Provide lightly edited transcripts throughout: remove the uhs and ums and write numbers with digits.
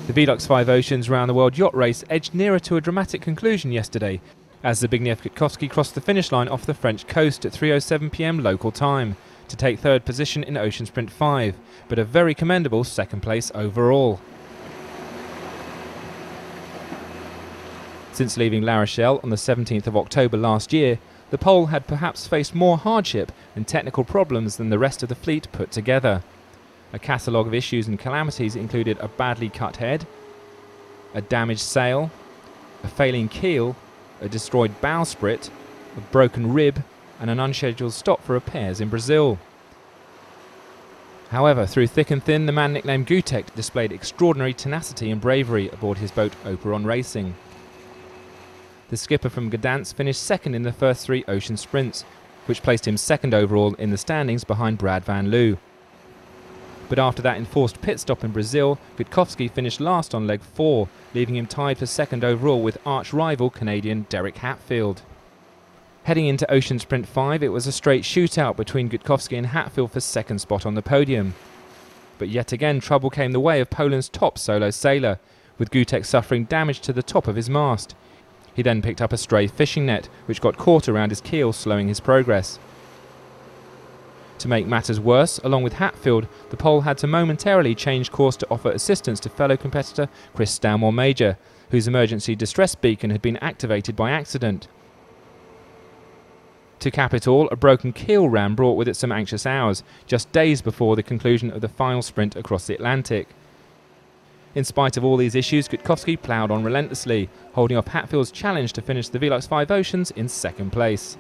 The Velux 5 Oceans Round the World yacht race edged nearer to a dramatic conclusion yesterday as Zbigniew Gutkowski crossed the finish line off the French coast at 3:07 p.m. local time to take third position in Ocean Sprint 5, but a very commendable second place overall. Since leaving La Rochelle on the 17th of October last year, the Pole had perhaps faced more hardship and technical problems than the rest of the fleet put together. A catalogue of issues and calamities included a badly cut head, a damaged sail, a failing keel, a destroyed bowsprit, a broken rib and an unscheduled stop for repairs in Brazil. However, through thick and thin, the man nicknamed Gutek displayed extraordinary tenacity and bravery aboard his boat Operon Racing. The skipper from Gdansk finished second in the first 3 ocean sprints, which placed him second overall in the standings behind Brad Van Loo. But after that enforced pit stop in Brazil, Gutkowski finished last on leg 4, leaving him tied for second overall with arch-rival Canadian Derek Hatfield. Heading into Ocean Sprint 5, it was a straight shootout between Gutkowski and Hatfield for second spot on the podium. But yet again, trouble came the way of Poland's top solo sailor, with Gutek suffering damage to the top of his mast. He then picked up a stray fishing net, which got caught around his keel, slowing his progress. To make matters worse, along with Hatfield, the Pole had to momentarily change course to offer assistance to fellow competitor Chris Stanmore Major, whose emergency distress beacon had been activated by accident. To cap it all, a broken keel ram brought with it some anxious hours, just days before the conclusion of the final sprint across the Atlantic. In spite of all these issues, Gutkowski ploughed on relentlessly, holding off Hatfield's challenge to finish the Velux 5 Oceans in second place.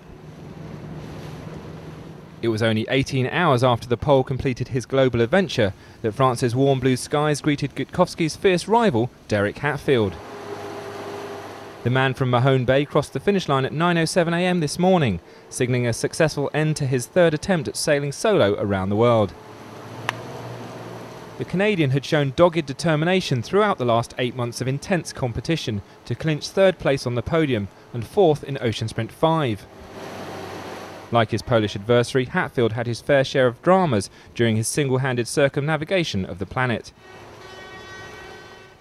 It was only 18 hours after the Pole completed his global adventure that France's warm blue skies greeted Gutkowski's fierce rival, Derek Hatfield. The man from Mahone Bay crossed the finish line at 9:07 a.m. this morning, signalling a successful end to his third attempt at sailing solo around the world. The Canadian had shown dogged determination throughout the last 8 months of intense competition to clinch third place on the podium and fourth in Ocean Sprint 5. Like his Polish adversary, Hatfield had his fair share of dramas during his single-handed circumnavigation of the planet.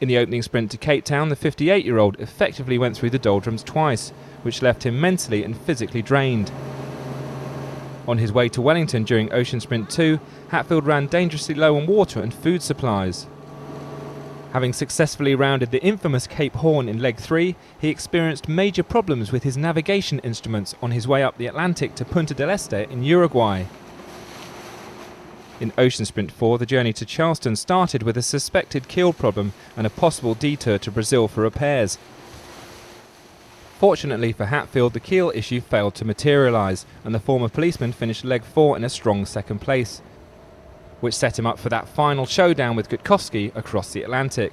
In the opening sprint to Cape Town, the 58-year-old effectively went through the doldrums twice, which left him mentally and physically drained. On his way to Wellington during Ocean Sprint 2, Hatfield ran dangerously low on water and food supplies. Having successfully rounded the infamous Cape Horn in leg 3, he experienced major problems with his navigation instruments on his way up the Atlantic to Punta del Este in Uruguay. In Ocean Sprint 4, the journey to Charleston started with a suspected keel problem and a possible detour to Brazil for repairs. Fortunately for Hatfield, the keel issue failed to materialise, and the former policeman finished leg 4 in a strong second place, which set him up for that final showdown with Gutkowski across the Atlantic.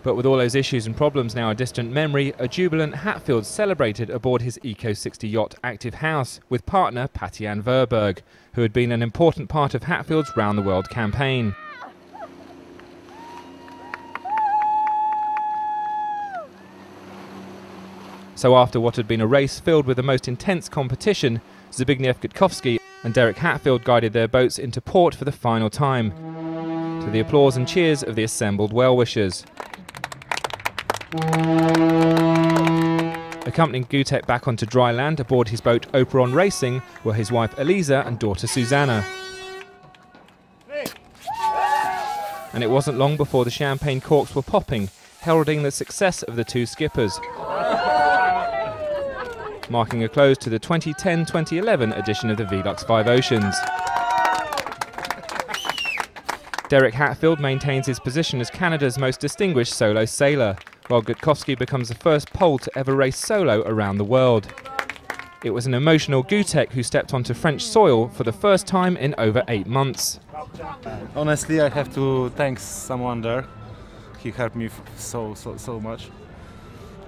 But with all those issues and problems now a distant memory, a jubilant Hatfield celebrated aboard his Eco 60 yacht Active House with partner Patty-Ann Verberg, who had been an important part of Hatfield's Round the World campaign. So after what had been a race filled with the most intense competition, Zbigniew Gutkowski and Derek Hatfield guided their boats into port for the final time, to the applause and cheers of the assembled well-wishers. Accompanying Gutek back onto dry land aboard his boat Operon Racing were his wife Eliza and daughter Susanna. And it wasn't long before the champagne corks were popping, heralding the success of the two skippers, marking a close to the 2010-2011 edition of the Velux 5 Oceans. Derek Hatfield maintains his position as Canada's most distinguished solo sailor, while Gutkowski becomes the first Pole to ever race solo around the world. It was an emotional Gutek who stepped onto French soil for the first time in over 8 months. Honestly, I have to thank someone there. He helped me so much.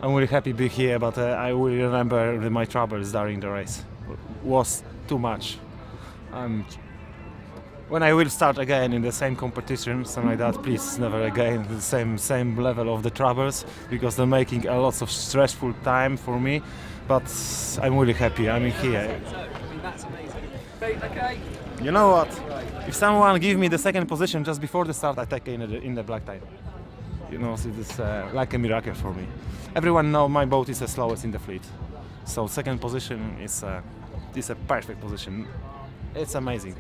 I'm really happy to be here, but I will remember my troubles during the race. It was too much. When I will start again in the same competition, something like that, please never again the same level of the troubles, because they're making a lot of stressful time for me. But I'm really happy. I'm here. That's amazing. Okay. You know what? If someone give me the second position just before the start, I take in the black tie. You know, it is like a miracle for me. Everyone knows my boat is the slowest in the fleet, so second position is a perfect position. It's amazing.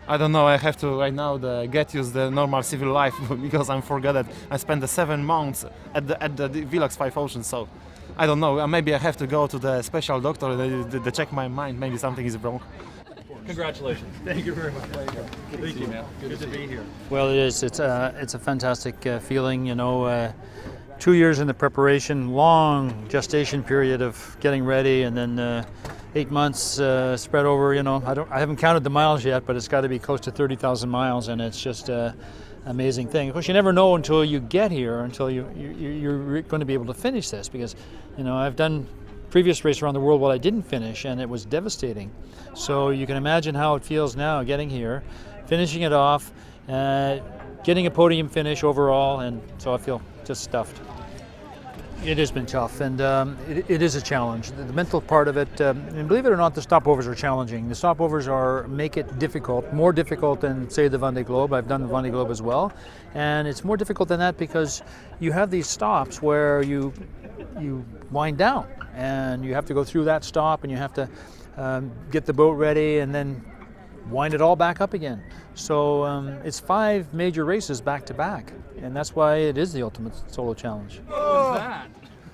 I don't know. I have to right now get used to the normal civil life because I forgot that I spent the 7 months at the Velux 5 Oceans. So I don't know. Maybe I have to go to the special doctor. They check my mind. Maybe something is wrong. Congratulations. Thank you very much. Good to see you, man. Good to be here. Well, it is. It's a fantastic feeling. You know, 2 years in the preparation, long gestation period of getting ready, and then 8 months spread over. You know, I haven't counted the miles yet, but it's got to be close to 30,000 miles, and it's just an amazing thing. Of course, you never know until you get here, until you're going to be able to finish this, because, you know, I've done previous race around the world what I didn't finish, and it was devastating. So you can imagine how it feels now getting here, finishing it off, getting a podium finish overall, and so I feel just stuffed. It has been tough, and it is a challenge. The mental part of it, and believe it or not, the stopovers are challenging. The stopovers make it difficult, more difficult than, say, the Vendée Globe. I've done the Vendée Globe as well, and it's more difficult than that because you have these stops where you wind down, and you have to go through that stop, and you have to get the boat ready, and then wind it all back up again. So it's 5 major races back to back, and that's why it is the ultimate solo challenge. What was that?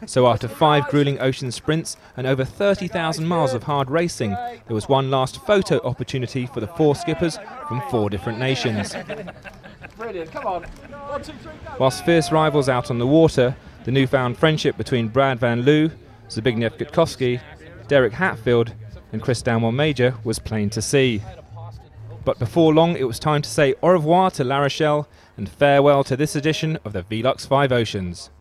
So after 5 grueling ocean sprints and over 30,000 miles of hard racing, there was one last photo opportunity for the 4 skippers from 4 different nations. Brilliant. Come on. 1, 2, 3, go. Whilst fierce rivals out on the water, the newfound friendship between Brad Van Loo, Zbigniew Gutkowski, Derek Hatfield and Chris Downwell-Major was plain to see. But before long, it was time to say au revoir to La Rochelle and farewell to this edition of the Velux 5 Oceans.